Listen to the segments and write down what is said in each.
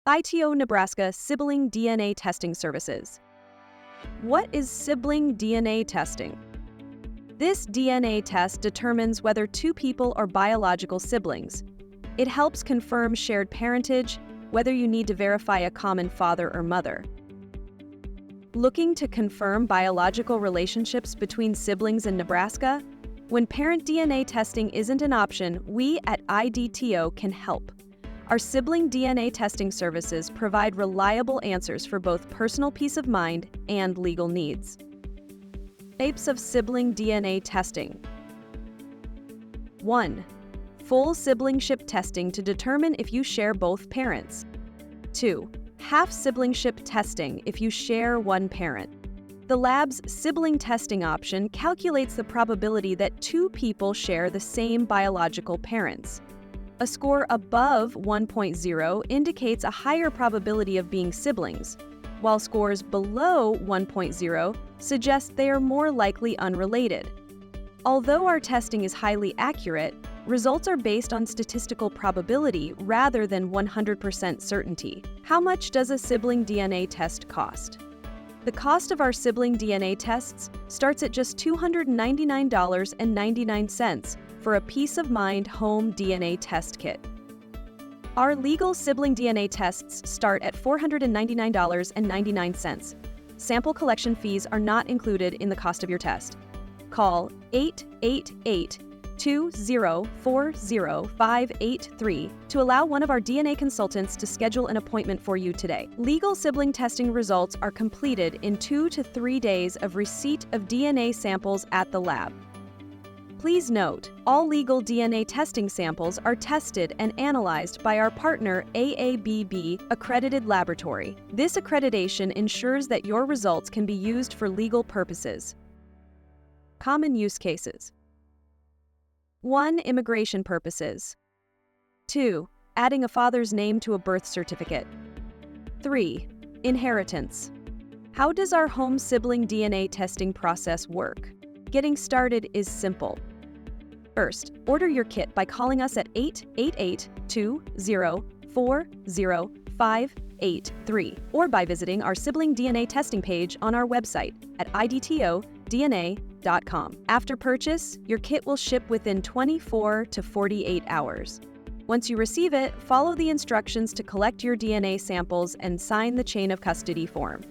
IDTO Nebraska Sibling DNA Testing Services. What is sibling DNA testing? This DNA test determines whether two people are biological siblings. It helps confirm shared parentage, whether you need to verify a common father or mother. Looking to confirm biological relationships between siblings in Nebraska? When parent DNA testing isn't an option, we at IDTO can help. Our sibling DNA testing services provide reliable answers for both personal peace of mind and legal needs. Types of sibling DNA testing. 1. Full siblingship testing to determine if you share both parents. 2. Half siblingship testing if you share one parent. The lab's sibling testing option calculates the probability that two people share the same biological parents. A score above 1.0 indicates a higher probability of being siblings, while scores below 1.0 suggest they are more likely unrelated. Although our testing is highly accurate, results are based on statistical probability rather than 100% certainty. How much does a sibling DNA test cost? The cost of our sibling DNA tests starts at just $299.99 for a peace of mind home DNA test kit. Our legal sibling DNA tests start at $499.99. Sample collection fees are not included in the cost of your test. Call 888-2040583 to allow one of our DNA consultants to schedule an appointment for you today. Legal sibling testing results are completed in 2 to 3 days of receipt of DNA samples at the lab. Please note, all legal DNA testing samples are tested and analyzed by our partner AABB accredited laboratory. This accreditation ensures that your results can be used for legal purposes. Common use cases. 1. Immigration purposes. 2. Adding a father's name to a birth certificate. 3. Inheritance. How does our home sibling DNA testing process work? Getting started is simple. First, order your kit by calling us at 888-2040583 or by visiting our sibling DNA testing page on our website at IDTODNA.com. After purchase, your kit will ship within 24 to 48 hours. Once you receive it, follow the instructions to collect your DNA samples and sign the chain of custody form.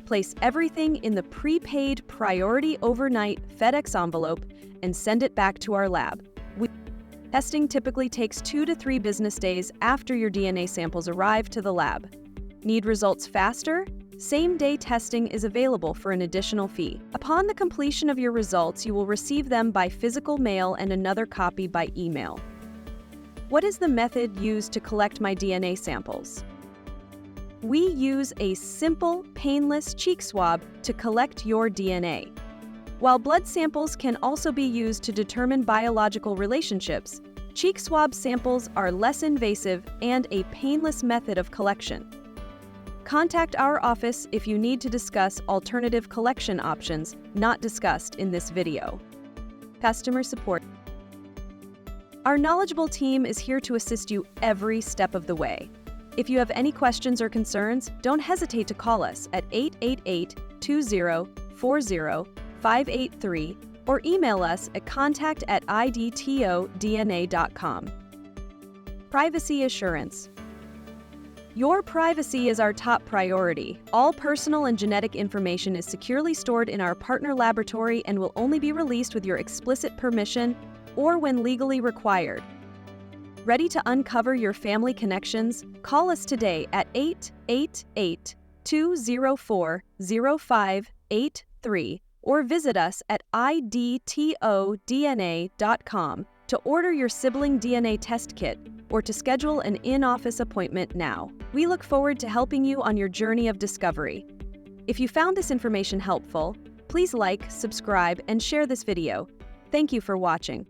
Place everything in the prepaid Priority Overnight FedEx envelope and send it back to our lab. Testing typically takes 2 to 3 business days after your DNA samples arrive to the lab. Need results faster? Same-day testing is available for an additional fee. Upon the completion of your results, you will receive them by physical mail and another copy by email. What is the method used to collect my DNA samples? We use a simple, painless cheek swab to collect your DNA. While blood samples can also be used to determine biological relationships, cheek swab samples are less invasive and a painless method of collection. Contact our office if you need to discuss alternative collection options not discussed in this video. Customer support. Our knowledgeable team is here to assist you every step of the way. If you have any questions or concerns, don't hesitate to call us at 888-2040583 or email us at contact@idtodna.com. Privacy assurance. Your privacy is our top priority. All personal and genetic information is securely stored in our partner laboratory and will only be released with your explicit permission or when legally required. Ready to uncover your family connections? Call us today at 888-2040583 or visit us at IDTODNA.com to order your sibling DNA test kit or to schedule an in-office appointment now. We look forward to helping you on your journey of discovery. If you found this information helpful, please like, subscribe, and share this video. Thank you for watching.